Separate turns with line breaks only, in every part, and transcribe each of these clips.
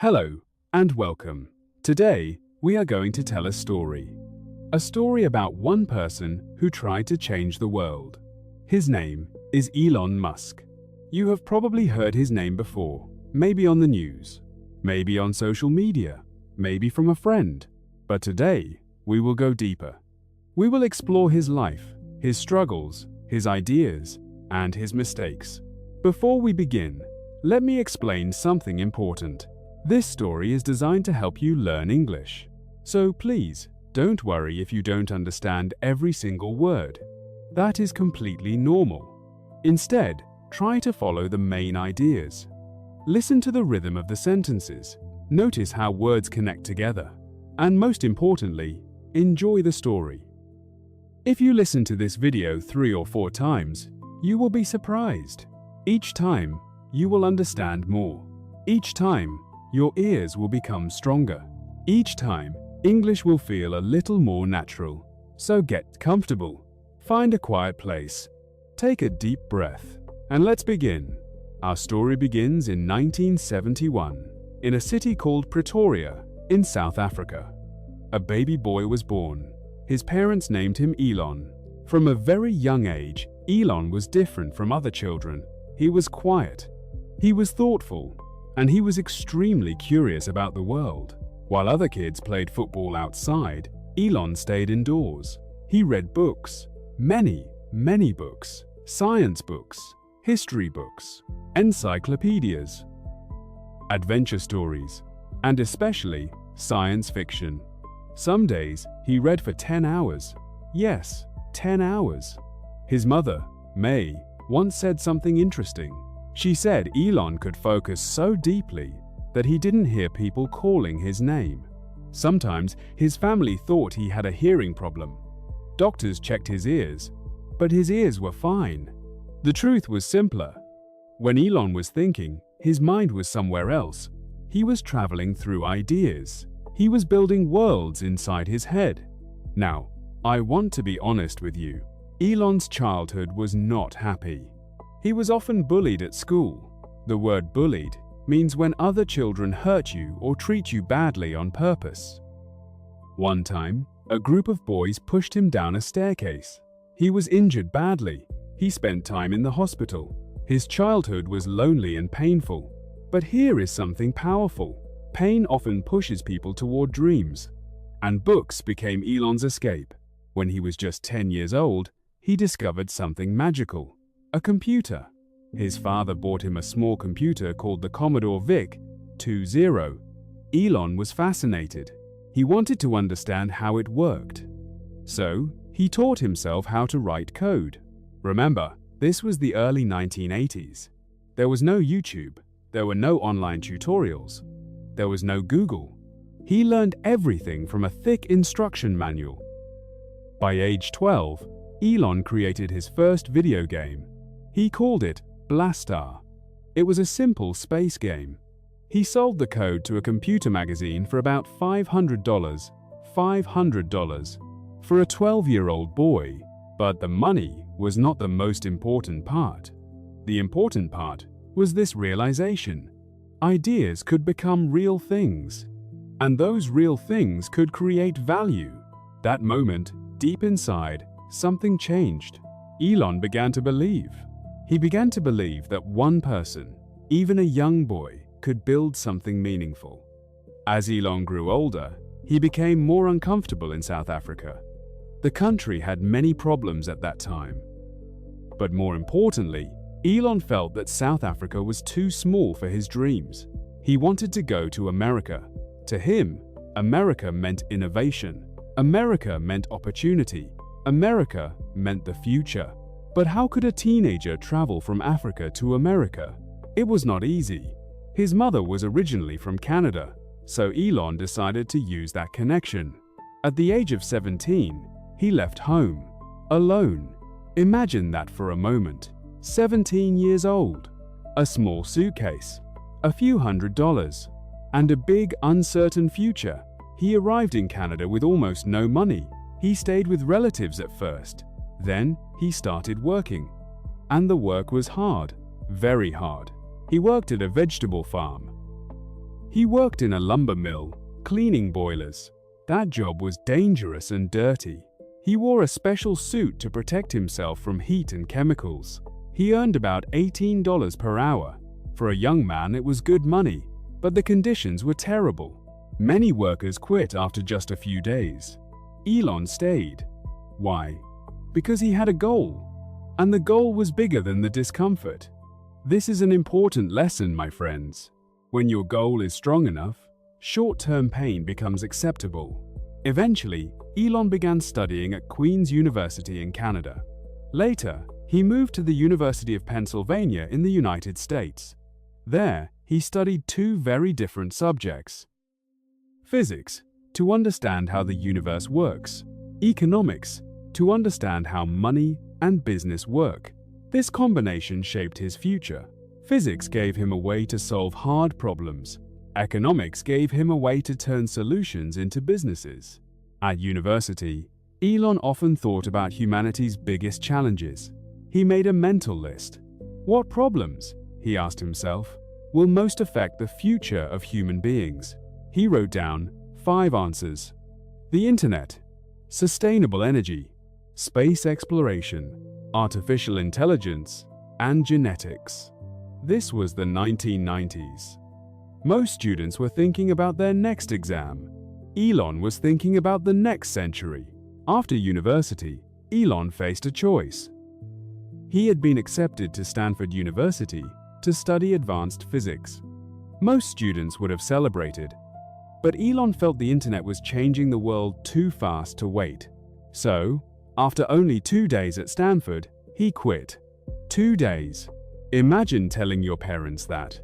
Hello and welcome. Today, we are going to tell a story. A story about one person who tried to change the world. His name is Elon Musk. You have probably heard his name before, maybe on the news, maybe on social media, maybe from a friend. But today, we will go deeper. We will explore his life, his struggles, his ideas, and his mistakes. Before we begin, let me explain something important. This story is designed to help you learn English. So please, don't worry if you don't understand every single word. That is completely normal. Instead, try to follow the main ideas. Listen to the rhythm of the sentences. Notice how words connect together. And most importantly, enjoy the story. If you listen to this video 3 or 4 times, you will be surprised. Each time, you will understand more. Each time, your ears will become stronger. Each time, English will feel a little more natural. So get comfortable. Find a quiet place. Take a deep breath. And let's begin. Our story begins in 1971, in a city called Pretoria, in South Africa. A baby boy was born. His parents named him Elon. From a very young age, Elon was different from other children. He was quiet. He was thoughtful. And he was extremely curious about the world. While other kids played football outside, Elon stayed indoors. He read books. Many books. Science books. History books. Encyclopedias. Adventure stories. And especially science fiction. Some days, he read for 10 hours. Yes, 10 hours. His mother, May, once said something interesting. She said Elon could focus so deeply that he didn't hear people calling his name. Sometimes, his family thought he had a hearing problem. Doctors checked his ears, but his ears were fine. The truth was simpler. When Elon was thinking, his mind was somewhere else. He was traveling through ideas. He was building worlds inside his head. Now, I want to be honest with you. Elon's childhood was not happy. He was often bullied at school. The word bullied means when other children hurt you or treat you badly on purpose. One time, a group of boys pushed him down a staircase. He was injured badly. He spent time in the hospital. His childhood was lonely and painful. But here is something powerful. Pain often pushes people toward dreams. And books became Elon's escape. When he was just 10 years old, he discovered something magical. A computer. His father bought him a small computer called the Commodore VIC-20. Elon was fascinated. He wanted to understand how it worked. So, he taught himself how to write code. Remember, this was the early 1980s. There was no YouTube. There were no online tutorials. There was no Google. He learned everything from a thick instruction manual. By age 12, Elon created his first video game. He called it Blastar. It was a simple space game. He sold the code to a computer magazine for about $500. $500 for a 12-year-old boy. But the money was not the most important part. The important part was this realization. Ideas could become real things. And those real things could create value. That moment, deep inside, something changed. Elon began to believe. He began to believe that one person, even a young boy, could build something meaningful. As Elon grew older, he became more uncomfortable in South Africa. The country had many problems at that time. But more importantly, Elon felt that South Africa was too small for his dreams. He wanted to go to America. To him, America meant innovation. America meant opportunity. America meant the future. But how could a teenager travel from Africa to America? It was not easy. His mother was originally from Canada, so Elon decided to use that connection. At the age of 17, he left home, alone. Imagine that for a moment. 17 years old, a small suitcase, a few $100s, and a big, uncertain future. He arrived in Canada with almost no money. He stayed with relatives at first. Then, he started working. And the work was hard, very hard. He worked at a vegetable farm. He worked in a lumber mill, cleaning boilers. That job was dangerous and dirty. He wore a special suit to protect himself from heat and chemicals. He earned about $18 per hour. For a young man, it was good money, but the conditions were terrible. Many workers quit after just a few days. Elon stayed. Why? Because he had a goal, and the goal was bigger than the discomfort. This is an important lesson, my friends. When your goal is strong enough, short-term pain becomes acceptable. Eventually, Elon began studying at Queen's University in Canada. Later, he moved to the University of Pennsylvania in the United States. There, he studied two very different subjects: physics, to understand how the universe works; economics, to understand how money and business work. This combination shaped his future. Physics gave him a way to solve hard problems. Economics gave him a way to turn solutions into businesses. At university, Elon often thought about humanity's biggest challenges. He made a mental list. What problems, he asked himself, will most affect the future of human beings? He wrote down 5 answers: the internet, sustainable energy, space exploration, artificial intelligence, and genetics. This was the 1990s. Most students were thinking about their next exam. Elon was thinking about the next century. After university, Elon faced a choice. He had been accepted to Stanford University to study advanced physics. Most students would have celebrated, but Elon felt the internet was changing the world too fast to wait. So, after only 2 days at Stanford, he quit. 2 days. Imagine telling your parents that.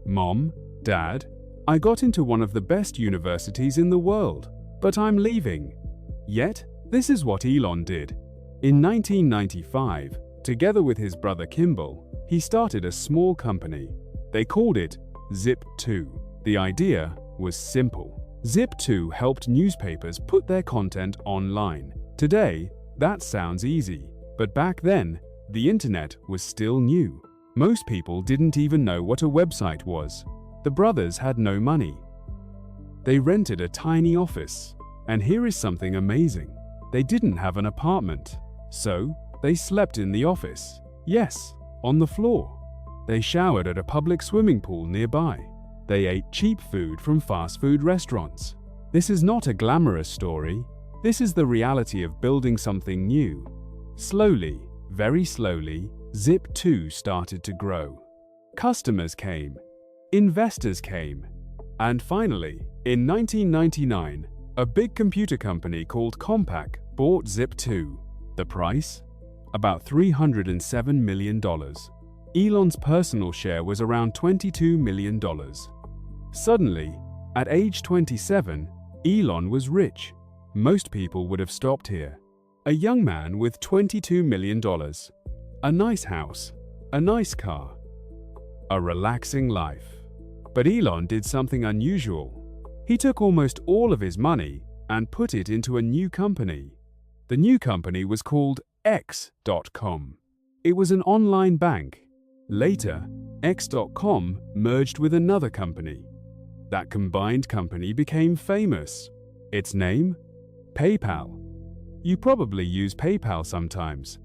Mom, Dad, I got into one of the best universities in the world, but I'm leaving. Yet, this is what Elon did. In 1995, together with his brother Kimball, he started a small company. They called it Zip2. The idea was simple. Zip2 helped newspapers put their content online. Today, that sounds easy, but back then, the internet was still new. Most people didn't even know what a website was. The brothers had no money. They rented a tiny office. And here is something amazing. They didn't have an apartment. So, they slept in the office. Yes, on the floor. They showered at a public swimming pool nearby. They ate cheap food from fast food restaurants. This is not a glamorous story. This is the reality of building something new. Slowly, very slowly, Zip2 started to grow. Customers came. Investors came. And finally, in 1999, a big computer company called Compaq bought Zip2. The price? About $307 million. Elon's personal share was around $22 million. Suddenly, at age 27, Elon was rich. Most people would have stopped here. A young man with $22 million. A nice house. A nice car. A relaxing life. But Elon did something unusual. He took almost all of his money and put it into a new company. The new company was called X.com. It was an online bank. Later, X.com merged with another company. That combined company became famous. Its name? PayPal. You probably use PayPal sometimes.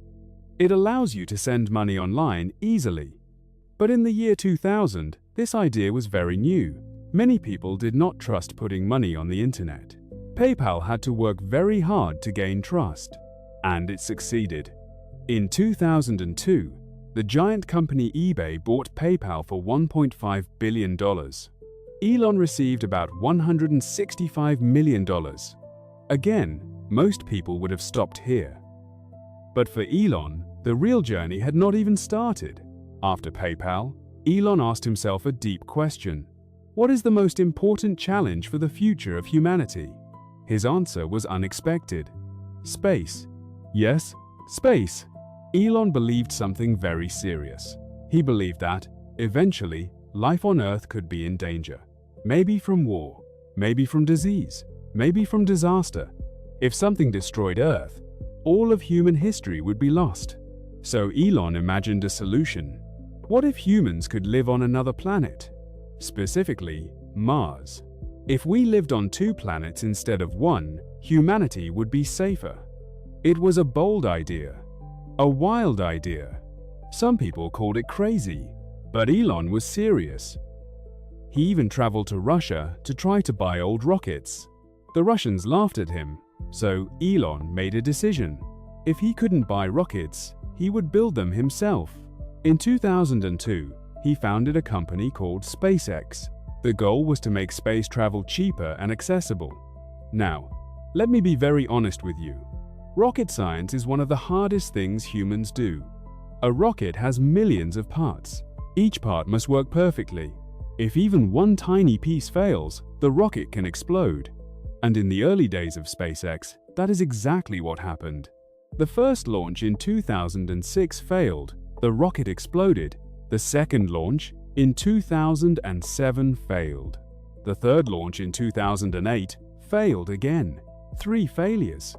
It allows you to send money online easily. But in the year 2000, this idea was very new. Many people did not trust putting money on the internet. PayPal had to work very hard to gain trust. And it succeeded. In 2002, the giant company eBay bought PayPal for $1.5 billion. Elon received about $165 million. Again, most people would have stopped here. But for Elon, the real journey had not even started. After PayPal, Elon asked himself a deep question. What is the most important challenge for the future of humanity? His answer was unexpected. Space. Yes, space. Elon believed something very serious. He believed that, eventually, life on Earth could be in danger. Maybe from war, maybe from disease, maybe from disaster. If something destroyed Earth, all of human history would be lost. So Elon imagined a solution. What if humans could live on another planet? Specifically, Mars. If we lived on 2 planets instead of 1, humanity would be safer. It was a bold idea, a wild idea. Some people called it crazy, but Elon was serious. He even traveled to Russia to try to buy old rockets. The Russians laughed at him, so Elon made a decision. If he couldn't buy rockets, he would build them himself. In 2002, he founded a company called SpaceX. The goal was to make space travel cheaper and accessible. Now, let me be very honest with you. Rocket science is one of the hardest things humans do. A rocket has millions of parts. Each part must work perfectly. If even one tiny piece fails, the rocket can explode. And in the early days of SpaceX, that is exactly what happened. The first launch in 2006 failed. The rocket exploded. The second launch in 2007 failed. The third launch in 2008 failed again. 3 failures.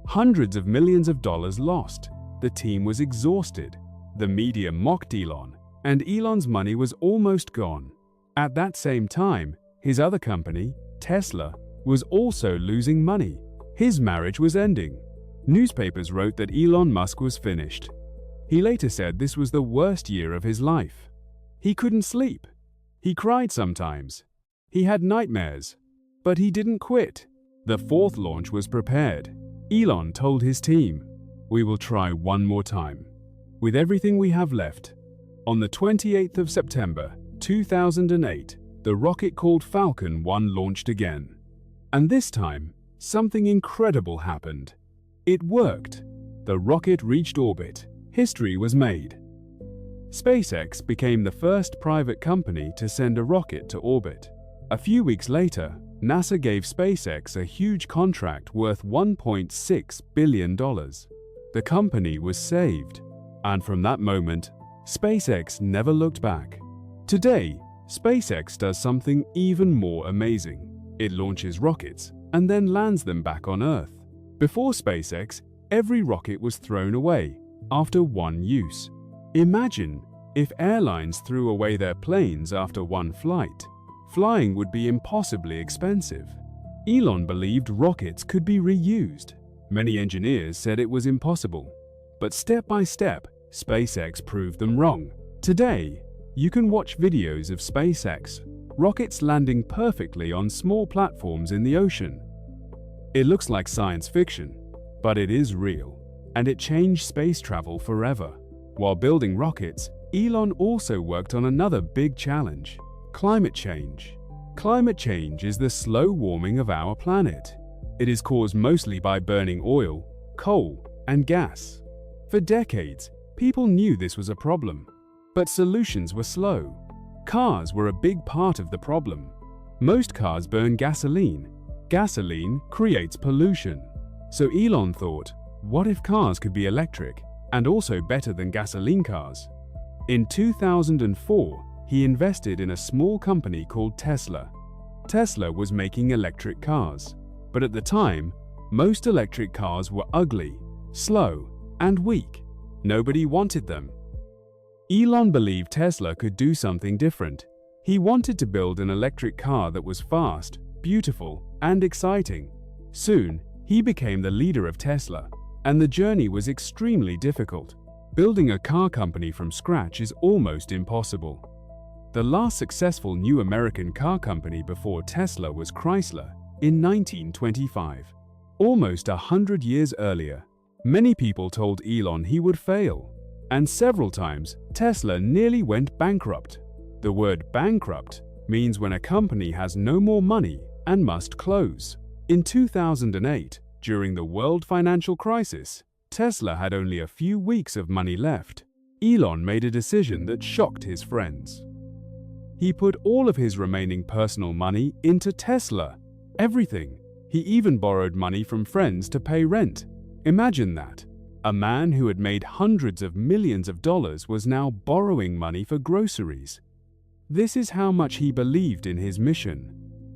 Hundreds of millions of dollars lost. The team was exhausted. The media mocked Elon, and Elon's money was almost gone. At that same time, his other company, Tesla, was also losing money. His marriage was ending. Newspapers wrote that Elon Musk was finished. He later said this was the worst year of his life. He couldn't sleep. He cried sometimes. He had nightmares. But he didn't quit. The 4th launch was prepared. Elon told his team, "We will try one more time, with everything we have left." On the 28th of September, 2008, the rocket called Falcon 1 launched again. And this time, something incredible happened. It worked. The rocket reached orbit. History was made. SpaceX became the first private company to send a rocket to orbit. A few weeks later, NASA gave SpaceX a huge contract worth $1.6 billion. The company was saved, and from that moment, SpaceX never looked back. Today, SpaceX does something even more amazing. It launches rockets and then lands them back on Earth. Before SpaceX, every rocket was thrown away after one use. Imagine if airlines threw away their planes after one flight. Flying would be impossibly expensive. Elon believed rockets could be reused. Many engineers said it was impossible. But step by step, SpaceX proved them wrong. Today, you can watch videos of SpaceX rockets landing perfectly on small platforms in the ocean. It looks like science fiction, but it is real, and it changed space travel forever. While building rockets, Elon also worked on another big challenge: climate change. Climate change is the slow warming of our planet. It is caused mostly by burning oil, coal, and gas. For decades, people knew this was a problem, but solutions were slow. Cars were a big part of the problem. Most cars burn gasoline. Gasoline creates pollution. So Elon thought, what if cars could be electric and also better than gasoline cars? In 2004, he invested in a small company called Tesla. Tesla was making electric cars, but at the time, most electric cars were ugly, slow, and weak. Nobody wanted them. Elon believed Tesla could do something different. He wanted to build an electric car that was fast, beautiful, and exciting. Soon, he became the leader of Tesla, and the journey was extremely difficult. Building a car company from scratch is almost impossible. The last successful new American car company before Tesla was Chrysler in 1925. Almost 100 years earlier, many people told Elon he would fail, and several times Tesla nearly went bankrupt. The word bankrupt means when a company has no more money and must close. In 2008, during the world financial crisis, Tesla had only a few weeks of money left. Elon made a decision that shocked his friends. He put all of his remaining personal money into Tesla. Everything. He even borrowed money from friends to pay rent. Imagine that. A man who had made hundreds of millions of dollars was now borrowing money for groceries. This is how much he believed in his mission.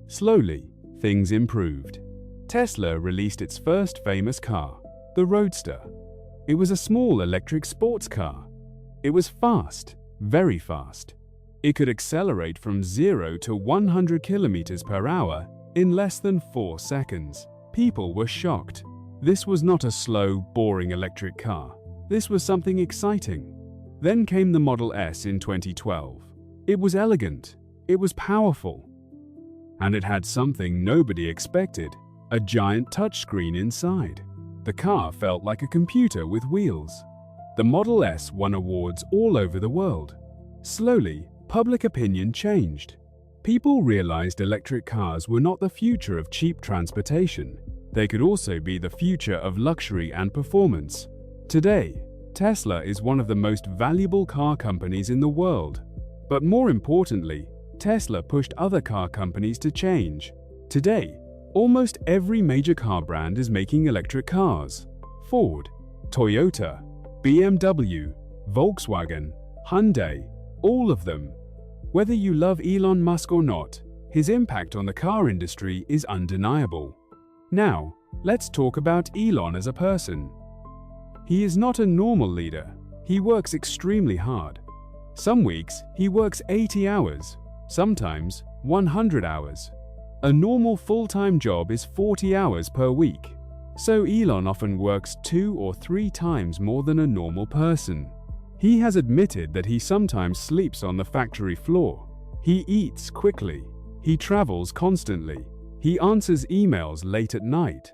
Slowly, things improved. Tesla released its first famous car, the Roadster. It was a small electric sports car. It was fast, very fast. It could accelerate from 0 to 100 kilometers per hour in less than 4 seconds. People were shocked. This was not a slow, boring electric car. This was something exciting. Then came the Model S in 2012. It was elegant. It was powerful. And it had something nobody expected, a giant touchscreen inside. The car felt like a computer with wheels. The Model S won awards all over the world. Slowly, public opinion changed. People realized electric cars were not the future of cheap transportation. They could also be the future of luxury and performance. Today, Tesla is one of the most valuable car companies in the world. But more importantly, Tesla pushed other car companies to change. Today, almost every major car brand is making electric cars. Ford, Toyota, BMW, Volkswagen, Hyundai, all of them. Whether you love Elon Musk or not, his impact on the car industry is undeniable. Now, let's talk about Elon as a person. He is not a normal leader. He works extremely hard. Some weeks, he works 80 hours, sometimes 100 hours. A normal full-time job is 40 hours per week. So Elon often works 2 or 3 times more than a normal person. He has admitted that he sometimes sleeps on the factory floor. He eats quickly. He travels constantly. He answers emails late at night.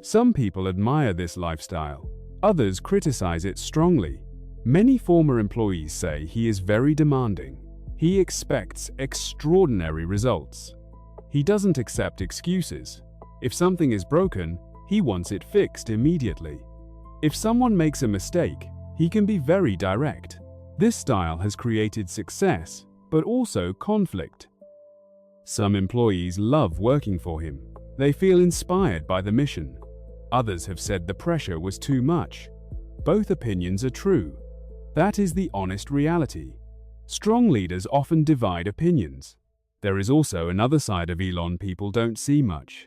Some people admire this lifestyle. Others criticize it strongly. Many former employees say he is very demanding. He expects extraordinary results. He doesn't accept excuses. If something is broken, he wants it fixed immediately. If someone makes a mistake, he can be very direct. This style has created success, but also conflict. Some employees love working for him. They feel inspired by the mission. Others have said the pressure was too much. Both opinions are true. That is the honest reality. Strong leaders often divide opinions. There is also another side of Elon people don't see much.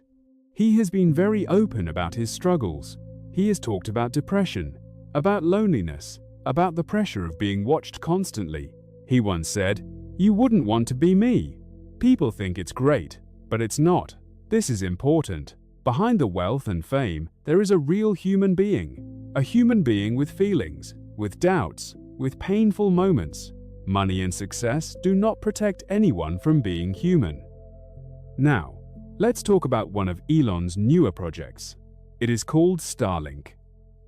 He has been very open about his struggles. He has talked about depression, about loneliness, about the pressure of being watched constantly. He once said, "You wouldn't want to be me. People think it's great, but it's not. This is important. Behind the wealth and fame, there is a real human being. A human being with feelings, with doubts, with painful moments. Money and success do not protect anyone from being human." Now, let's talk about one of Elon's newer projects. It is called Starlink.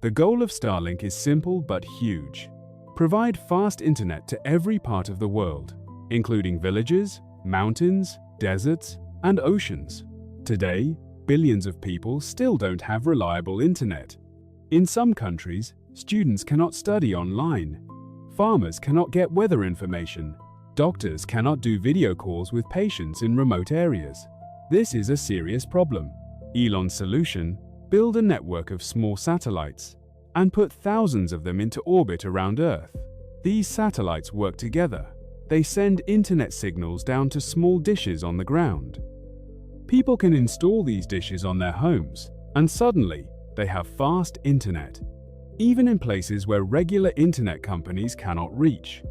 The goal of Starlink is simple but huge. Provide fast internet to every part of the world, including villages, mountains, deserts, and oceans. Today, billions of people still don't have reliable internet. In some countries, students cannot study online. Farmers cannot get weather information. Doctors cannot do video calls with patients in remote areas. This is a serious problem. Elon's solution: build a network of small satellites and put thousands of them into orbit around Earth. These satellites work together. They send internet signals down to small dishes on the ground. People can install these dishes on their homes, and suddenly they have fast internet, even in places where regular internet companies cannot reach.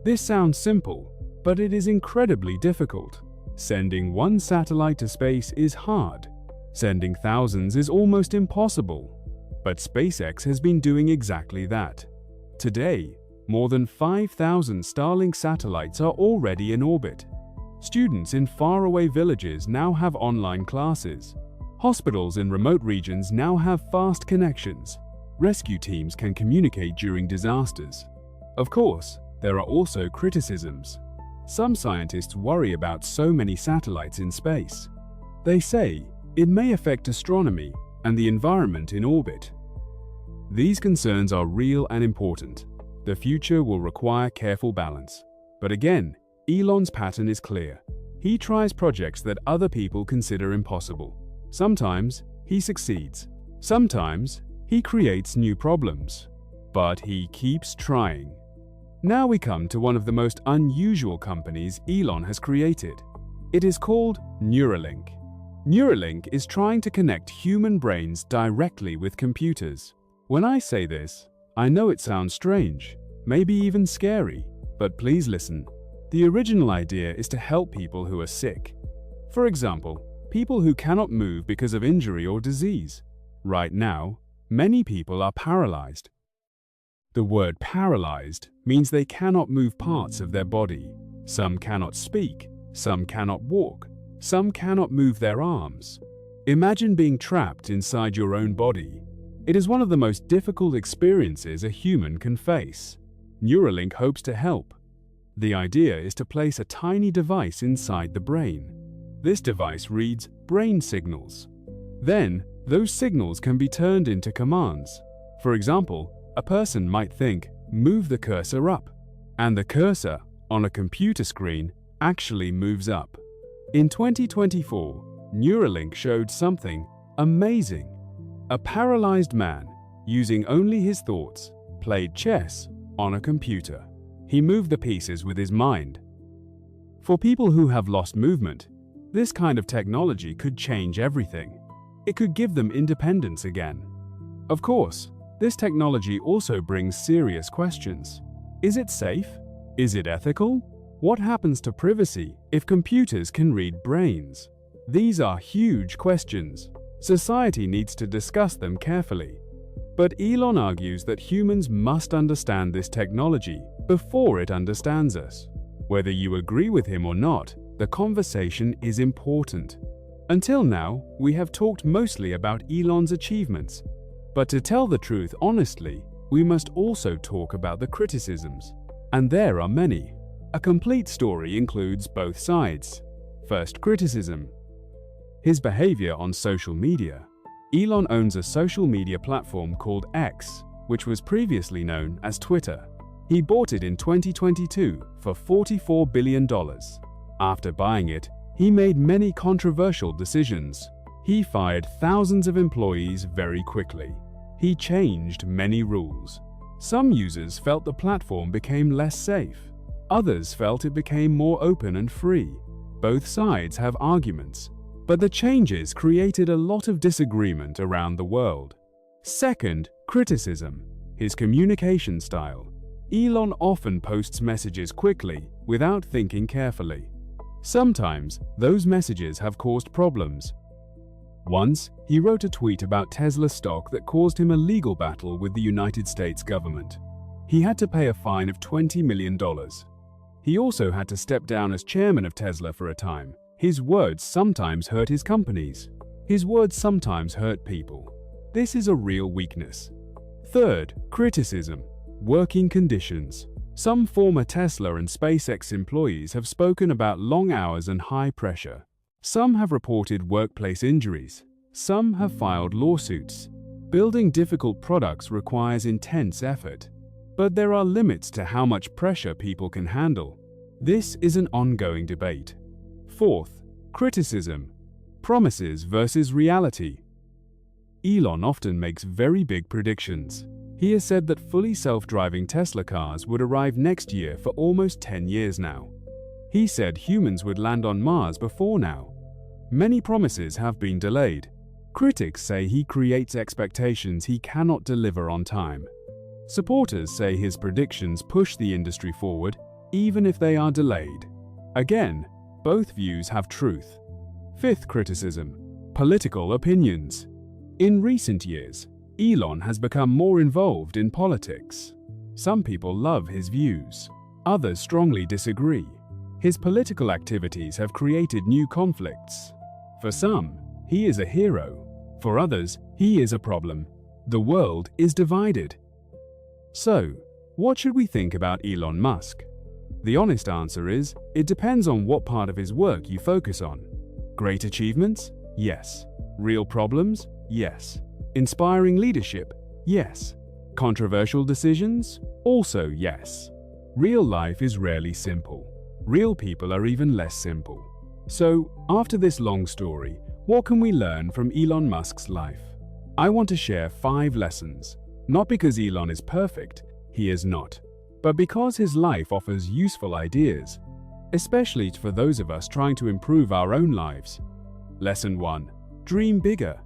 This sounds simple, but it is incredibly difficult. Sending one satellite to space is hard. Sending thousands is almost impossible. But SpaceX has been doing exactly that. Today, more than 5,000 Starlink satellites are already in orbit. Students in faraway villages now have online classes. Hospitals in remote regions now have fast connections. Rescue teams can communicate during disasters. Of course, there are also criticisms. Some scientists worry about so many satellites in space. They say it may affect astronomy and the environment in orbit. These concerns are real and important. The future will require careful balance. But again, Elon's pattern is clear. He tries projects that other people consider impossible. Sometimes he succeeds. Sometimes he creates new problems. But he keeps trying. Now we come to one of the most unusual companies Elon has created. It is called Neuralink. Neuralink is trying to connect human brains directly with computers. When I say this, I know it sounds strange, maybe even scary, but please listen. The original idea is to help people who are sick. For example, people who cannot move because of injury or disease. Right now, many people are paralyzed. The word paralyzed means they cannot move parts of their body. Some cannot speak, some cannot walk, some cannot move their arms. Imagine being trapped inside your own body. It is one of the most difficult experiences a human can face. Neuralink hopes to help. The idea is to place a tiny device inside the brain. This device reads brain signals. Then, those signals can be turned into commands. For example, a person might think, "Move the cursor up," and the cursor on a computer screen actually moves up. In 2024, Neuralink showed something amazing. A paralyzed man, using only his thoughts, played chess on a computer. He moved the pieces with his mind. For people who have lost movement, this kind of technology could change everything. It could give them independence again. Of course, this technology also brings serious questions. Is it safe? Is it ethical? What happens to privacy if computers can read brains? These are huge questions. Society needs to discuss them carefully. But Elon argues that humans must understand this technology before it understands us. Whether you agree with him or not, the conversation is important. Until now, we have talked mostly about Elon's achievements. But to tell the truth honestly, we must also talk about the criticisms. And there are many. A complete story includes both sides. First, criticism. His behavior on social media. Elon owns a social media platform called X, which was previously known as Twitter. He bought it in 2022 for $44 billion. After buying it, he made many controversial decisions. He fired thousands of employees very quickly. He changed many rules. Some users felt the platform became less safe. Others felt it became more open and free. Both sides have arguments, but the changes created a lot of disagreement around the world. Second, criticism. His communication style. Elon often posts messages quickly, without thinking carefully. Sometimes, those messages have caused problems. Once, he wrote a tweet about Tesla stock that caused him a legal battle with the United States government. He had to pay a fine of $20 million. He also had to step down as chairman of Tesla for a time. His words sometimes hurt his companies. His words sometimes hurt people. This is a real weakness. Third, criticism. Working conditions. Some former Tesla and SpaceX employees have spoken about long hours and high pressure. Some have reported workplace injuries. Some have filed lawsuits. Building difficult products requires intense effort. But there are limits to how much pressure people can handle. This is an ongoing debate. Fourth, criticism. Promises versus reality. Elon often makes very big predictions. He has said that fully self-driving Tesla cars would arrive next year for almost 10 years now. He said humans would land on Mars before now. Many promises have been delayed. Critics say he creates expectations he cannot deliver on time. Supporters say his predictions push the industry forward, even if they are delayed. Again, both views have truth. Fifth, criticism. Political opinions. In recent years, Elon has become more involved in politics. Some people love his views. Others strongly disagree. His political activities have created new conflicts. For some, he is a hero. For others, he is a problem. The world is divided. So, what should we think about Elon Musk? The honest answer is, it depends on what part of his work you focus on. Great achievements? Yes. Real problems? Yes. Inspiring leadership? Yes. Controversial decisions? Also yes. Real life is rarely simple. Real people are even less simple. So, after this long story, what can we learn from Elon Musk's life? I want to share 5 lessons. Not because Elon is perfect, he is not, but because his life offers useful ideas, especially for those of us trying to improve our own lives. Lesson 1. Dream bigger.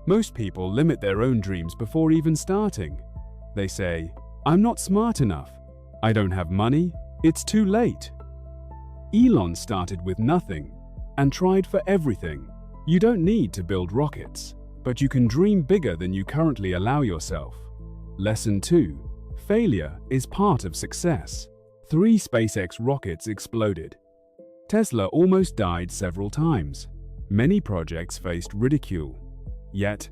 Most people limit their own dreams before even starting. They say, "I'm not smart enough. I don't have money. It's too late." Elon started with nothing and tried for everything. You don't need to build rockets, but you can dream bigger than you currently allow yourself. Lesson 2. Failure is part of success. 3 SpaceX rockets exploded. Tesla almost died several times. Many projects faced ridicule. Yet,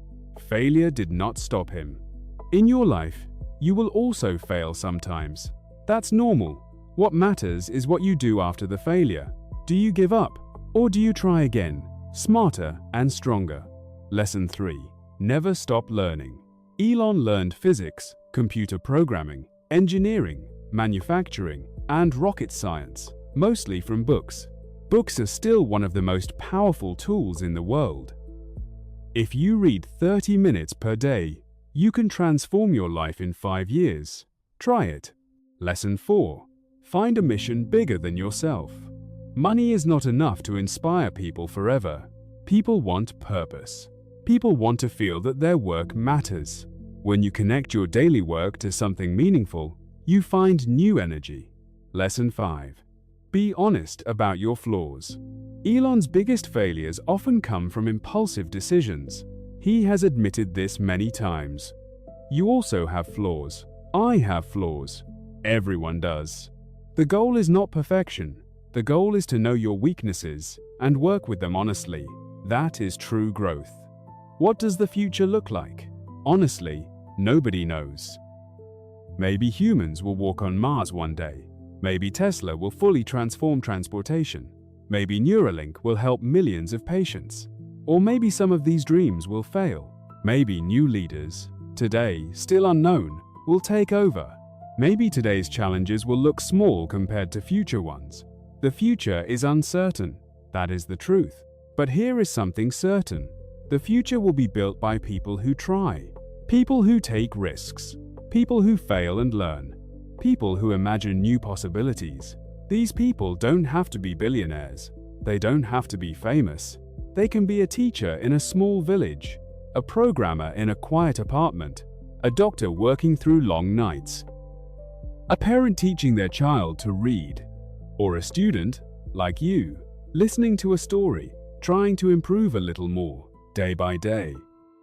failure did not stop him. In your life, you will also fail sometimes. That's normal. What matters is what you do after the failure. Do you give up? Or do you try again, smarter and stronger? Lesson 3. Never stop learning. Elon learned physics, computer programming, engineering, manufacturing, and rocket science, mostly from books. Books are still one of the most powerful tools in the world. If you read 30 minutes per day, you can transform your life in 5 years. Try it. Lesson 4. Find a mission bigger than yourself. Money is not enough to inspire people forever. People want purpose. People want to feel that their work matters. When you connect your daily work to something meaningful, you find new energy. Lesson 5. Be honest about your flaws. Elon's biggest failures often come from impulsive decisions. He has admitted this many times. You also have flaws. I have flaws. Everyone does. The goal is not perfection. The goal is to know your weaknesses and work with them honestly. That is true growth. What does the future look like? Honestly, nobody knows. Maybe humans will walk on Mars one day. Maybe Tesla will fully transform transportation. Maybe Neuralink will help millions of patients. Or maybe some of these dreams will fail. Maybe new leaders, today still unknown, will take over. Maybe today's challenges will look small compared to future ones. The future is uncertain. That is the truth. But here is something certain. The future will be built by people who try. People who take risks. People who fail and learn. People who imagine new possibilities. These people don't have to be billionaires. They don't have to be famous. They can be a teacher in a small village, a programmer in a quiet apartment, a doctor working through long nights, a parent teaching their child to read, or a student, like you, listening to a story, trying to improve a little more, day by day.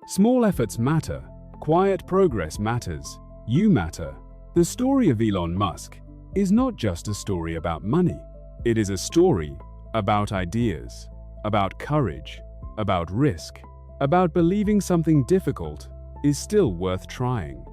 Small efforts matter. Quiet progress matters. You matter. The story of Elon Musk is not just a story about money. It is a story about ideas, about courage, about risk, about believing something difficult is still worth trying.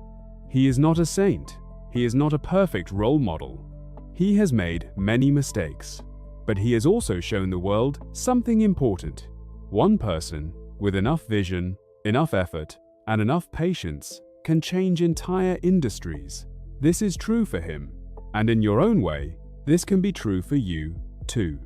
He is not a saint. He is not a perfect role model. He has made many mistakes, but he has also shown the world something important. One person with enough vision, enough effort, and enough patience can change entire industries. This is true for him, and in your own way, this can be true for you too.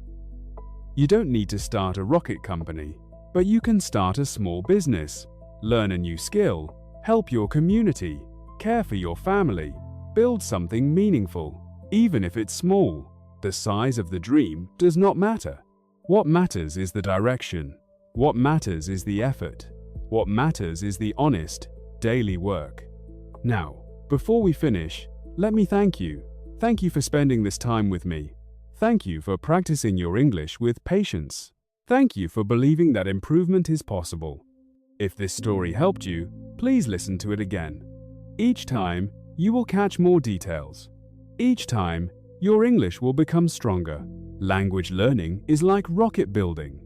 You don't need to start a rocket company, but you can start a small business, learn a new skill, help your community, care for your family, build something meaningful, even if it's small. The size of the dream does not matter. What matters is the direction. What matters is the effort. What matters is the honest, daily work. Now, before we finish, let me thank you. Thank you for spending this time with me. Thank you for practicing your English with patience. Thank you for believing that improvement is possible. If this story helped you, please listen to it again. Each time, you will catch more details. Each time, your English will become stronger. Language learning is like rocket building.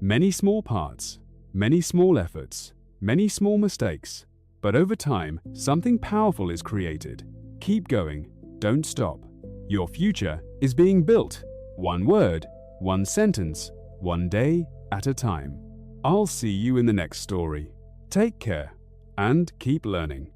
Many small parts, many small efforts, many small mistakes, but over time, something powerful is created. Keep going, don't stop. Your future is being built, one word, one sentence, one day at a time. I'll see you in the next story. Take care and keep learning.